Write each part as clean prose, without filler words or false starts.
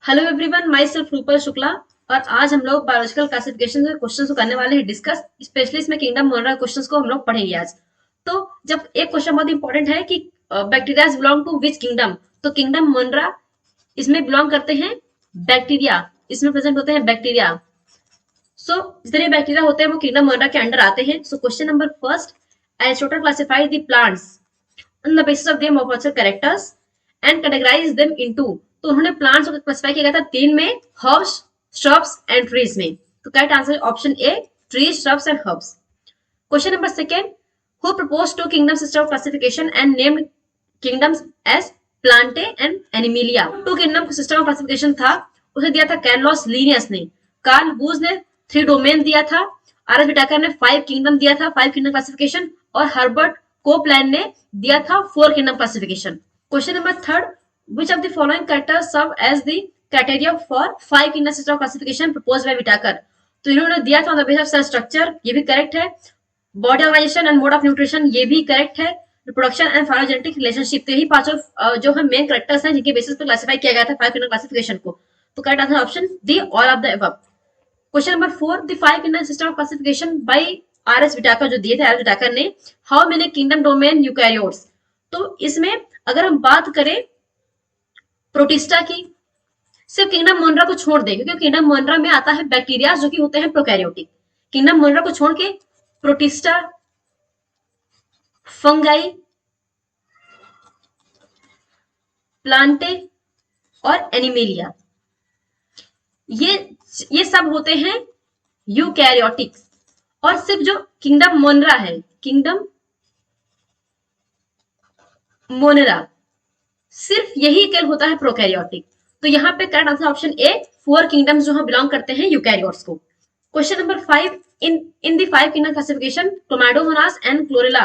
Hello everyone, my self Rupal Shukla. और आज हम लोग बायोलॉजिकल क्लासिफिकेशन के क्वेश्चन को करने वाले हैं डिस्कस। स्पेशली इसमें किंगडम मोनरा क्वेश्चन को हम लोग पढ़ेंगे आज। तो जब एक क्वेश्चन बहुत इंपॉर्टेंट है कि bacteria belong to which kingdom, तो किंगडम मोनरा इसमें बिलोंग करते हैं बैक्टीरिया, इसमें प्रेजेंट होते हैं बैक्टीरिया। सो जितने बैक्टीरिया होते हैं वो किंगडम मोनरा के अंडर आते हैं। So question number first, Aristotle classified the plants on the basis of their morphological characters and categorize them into। तो उन्होंने प्लांट्स को क्लासिफाई किया गया था तीन में, हर्ब्स, shrubs एंड ट्रीज में। तो करेक्ट आंसर है option A, trees, shrubs and herbs. Question number second, who propose two kingdom system of classification and named kingdoms as Plantae and Animalia. Two kingdom system of classification था, उसे दिया था Carolus Linnaeus ने। Carl Woese ने 3 domain दिया था। R S Whittaker ने 5 kingdom दिया था, 5 किंगडम क्लासिफिकेशन। और हर्बर्ट कोपलैंड ने दिया था 4 kingdom classification. Question number third, which of the following characters serve as the criteria for 5 kingdom system of classification proposed by Whittaker. तो इन्होंने दिया था on the basis of cell structure, ये भी करेक्ट है। Body organisation and mode of nutrition, ये भी correct है। रिप्रोडक्शन एंड फाइलोजेनेटिक रिलेशनशिप, तो यही पांचों जो है मेन कैरेक्टर्स हैं जिनके बेसिस पर क्लासिफाई किया गया था 5 किंगडम क्लासिफिकेशन को। तो correct answer option D, all of the above. Question number 4, the 5 kingdom system of classification bye R S Whittaker जो दिए थे आर एस विटाकर ने, how many kingdom domain eukaryotes. तो इसमें अगर हम बात करें प्रोटिस्टा की, सिर्फ किंगडम मोनरा को छोड़ दे, क्योंकि किंगडम मोनरा में आता है बैक्टीरिया जो कि होते हैं प्रोकैरियोटिक। किंगडम मोनरा को छोड़ के प्रोटिस्टा, फंगाई, प्लांटे और एनिमेलिया, ये सब होते हैं यूकैरियोटिक। और सिर्फ जो किंगडम मोनरा है, किंगडम मोनरा, सिर्फ यही केल होता है प्रोकैरियोटिक। तो यहाँ पे correct answer option A, 4 kingdoms जो बिलोंग करते हैं यूकैरियोट्स को। Question number 5, in the 5 kingdom classification Chlamydomonas and Chlorella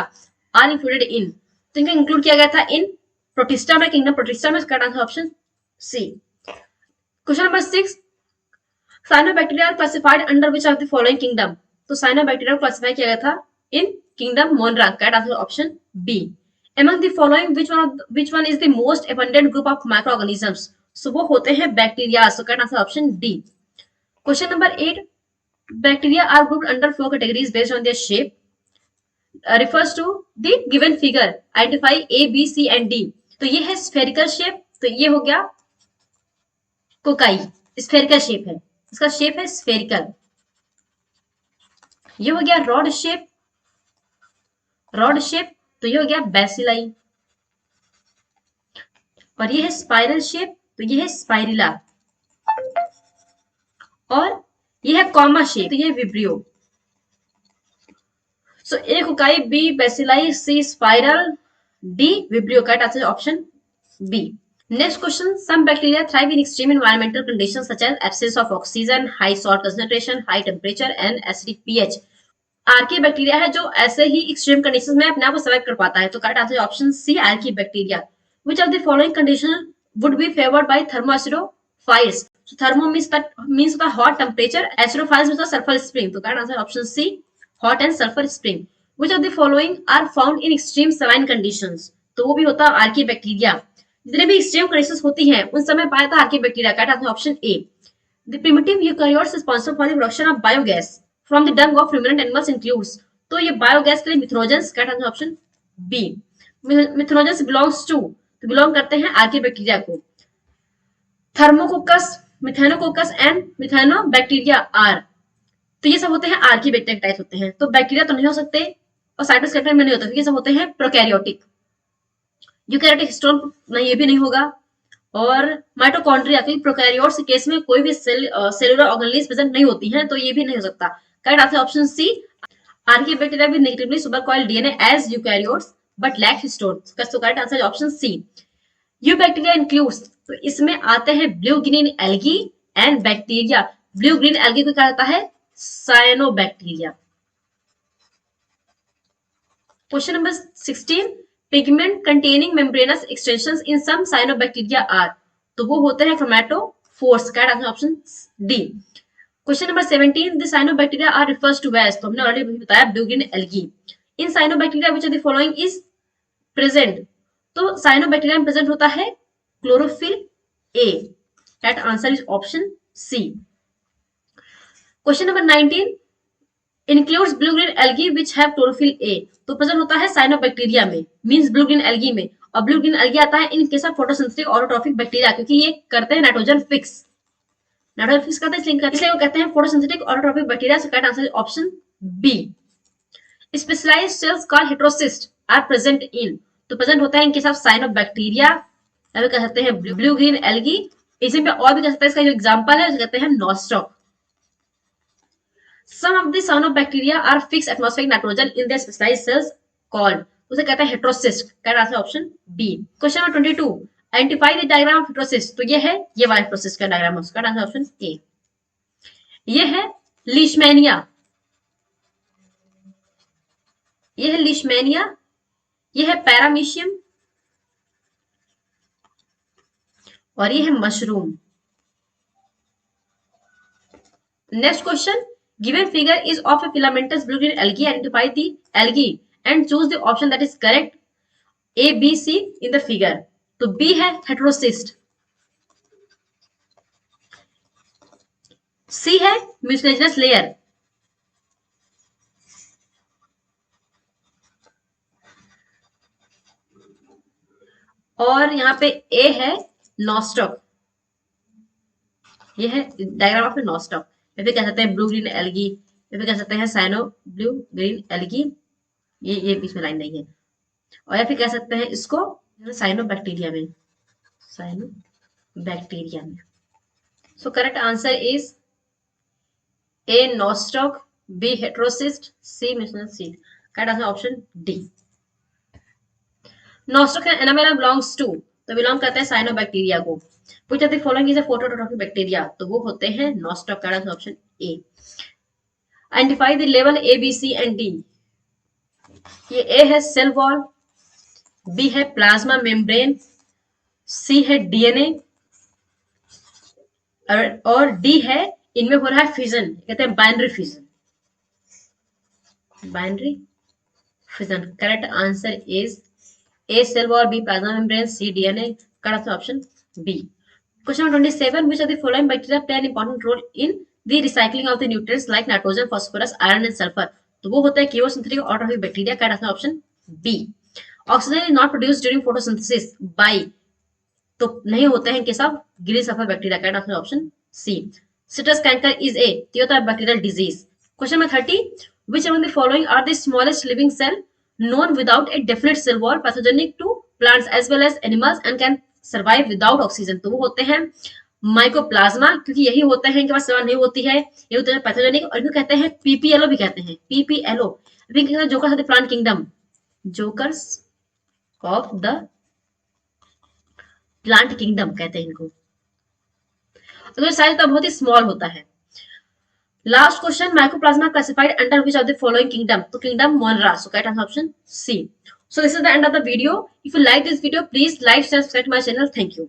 are included in. तो इनको इंक्लूड किया गया था इन प्रोटिस्टा में, किंगडम प्रोटिस्टा में। Correct answer option C. Question number 6, cyanobacteria are classified under which of the following kingdom. तो cyanobacteria को classify किया गया था in kingdom Monera. Correct answer option B. Among the following, which one is the most abundant group of microorganisms? So वो होते हैं bacteria. So correct answer option D. Question number 8, bacteria are grouped under 4 categories based on their shape. Refers to the given figure. Identify A, B, C and D. तो ये है spherical shape, तो ये हो गया कोकाई, spherical shape है, इसका shape है spherical। ये हो गया rod shape, तो ये हो गया बैसिलाई। और ये है स्पाइरल शेप, तो ये है स्पाइरिला। और ये है कॉमा शेप, तो ये है vibrio. So A cocci, B bacilli, C spiral, D vibrio. Correct answer option B. Next question, some bacteria thrive in extreme environmental conditions such as absence of oxygen, high salt concentration, high temperature and acidic pH. Archaebacteria है जो ऐसे ही extreme conditions में अपने आप को survive कर पाता है। तो correct answer option C, archaebacteria. Which of the following condition would be favoured by thermoacidophiles. So thermo means होता है hot temperature, acidophiles means sulphur spring. तो correct answer option C, hot and sulphur spring. Which of the following are found in extreme saline conditions. तो वो भी होता है Archie bacteria. जितने भी एक्सट्रीम कंडीशंस होती हैं उन समय पाया था archaebacteria. Correct answer option A. The primitive eukaryotes responsible for the production of biogas from the dung of ruminant animals includes। तो ये बायोगैस के लिए methanogens. Correct answer option B. Methanogens belongs to, तो belong करते हैं Archie bacteria को। थर्मोकोकस, मिथेनोकोकस and मिथेनोबैक्टीरिया are, तो ये सब होते हैं आर्की बैक्टीरिया टाइप होते हैं। तो बैक्टीरिया तो नहीं हो सकते और साइटोस्केलेटन में नहीं होता, ये सब होते हैं प्रोकैरियोटिक। यूकैरियोटिक हिस्टोन नहीं, ये भी नहीं होगा। और माइटोकॉन्ड्रिया, क्योंकि प्रोकैरियोट्स के केस में कोई भी सेलुलर ऑर्गेनेल्स प्रेजेंट नहीं होती हैं, तो ये भी नहीं हो सकता। Correct answer option C, archaebacteria with negatively supercoiled DNA as eukaryotes but lack histones. तो correct answer option C. Eubacteria includes, तो इसमें आते हैं blue green algae and bacteria. Blue green algae को कहा जाता है cyanobacteria. Question number 16, pigment containing membranous extensions in some cyanobacteria are. तो वो होते हैं chromatophores. Correct answer option D. Question number 17, the cyanobacteria are refers to as, तो हमने ऑलरेडी बताया blue green algae. In cyanobacteria which of the following is present. तो cyanobacteria में present होता है chlorophyll A, That answer is option C. Question number 19 includes blue green algae which have chlorophyll A. तो present होता है cyanobacteria में, means blue green algae में, और ब्लू ग्रीन एल्गी आता है in case of photosynthetic autotrophic bacteria, क्योंकि ये करते हैं नाइट्रोजन फिक्स, नाइट्रोजन फिक्स करते हैं इसलिए वो कहते हैं photosynthetic autotrophic bacteria. So correct answer is option B. Specialised cells called heterocyst are present in. तो प्रेजेंट होता है इन केस ऑफ साइनोबैक्टीरिया, या कह सकते हैं ब्लू ग्रीन एल्गी. इसमें और भी कह सकते हैं, इसका जो एग्जांपल है उसे कहते हैं nostoc. Some of the cyanobacteria are fixed atmospheric nitrogen in their specialized cells called, उसे कहते हैं heterocyst. Correct answer option B. Question number 22 identify the diagram of heterocyst. तो ये है ये वाला हेटेरोसिस्ट का डायग्राम, उसका आंसर ऑप्शन ए. ये है लीशमैनिया, ये है लीशमैनिया, ये है पैरामीशियम, और ये है mushroom. Next question, given figure is of a filamentous blue green algae, identify the algae and choose the option that is correct. A, B, C in the figure. तो B है heterocyst, C है mucilaginous layer, और यहाँ पे A है nostoc. ये है diagram of nostoc. या फिर कह सकते हैं ब्लू ग्रीन एल्गी, या फिर कह सकते हैं साइनो ब्लू ग्रीन एल्गी. ये बीच में लाइन नहीं है. और या फिर कह सकते हैं इसको साइनोबैक्टीरिया में, साइनोबैक्टीरिया में. So correct answer is A Nostoc, B heterocyst, C mucilaginous seed. Correct answer option D. Nostoc एनामेरा बिलोंग्स टू, तो बिलोंग करते हैं साइनोबैक्टीरिया को. Which of the following is a phototrophic bacteria? तो वो होते हैं नॉस्टॉक. का option A. Identify the level A, B, C and D. ये ए है सेल वॉल, बी है प्लाज्मा मेम्ब्रेन, सी है डीएनए, और डी है इनमें हो रहा है फिजन, कहते हैं binary fission. Binary fission. Correct answer is A cell wall, B plasma membrane, C DNA. Correct option B. Question number 27. Which of the following bacteria play an important role in the recycling of the nutrients like nitrogen, phosphorus, iron and sulfur? तो वो होता है chemosynthetic autotrophic bacteria. का answer option B. Oxygen is not produced during photosynthesis by, तो नहीं होते हैं case of green sulphur bacteria. का answer option C. Citrus canker is a, तो होता है bacterial disease. Question number 30. Which among the following are the smallest living cell known without a definite cell wall, pathogenic to plants as well as animals and can survive without oxygen? तो वो होते हैं mycoplasma, क्योंकि यही होते हैं इनके पास सेवा नहीं होती है, ये होते हैं पैथोजेनिक. और इनको कहते हैं पीपीएलओ भी कहते हैं, पीपीएलओ. अभी jokers of the plant kingdom, jokers of the plant kingdom कहते हैं इनको. तो साइज तो बहुत ही स्मॉल होता है. Last question, mycoplasma classified under which of the following kingdom? तो kingdom Monera. So correct answer option C. So this is the end of the video. If you like this video, please like, share, subscribe to my channel. Thank you.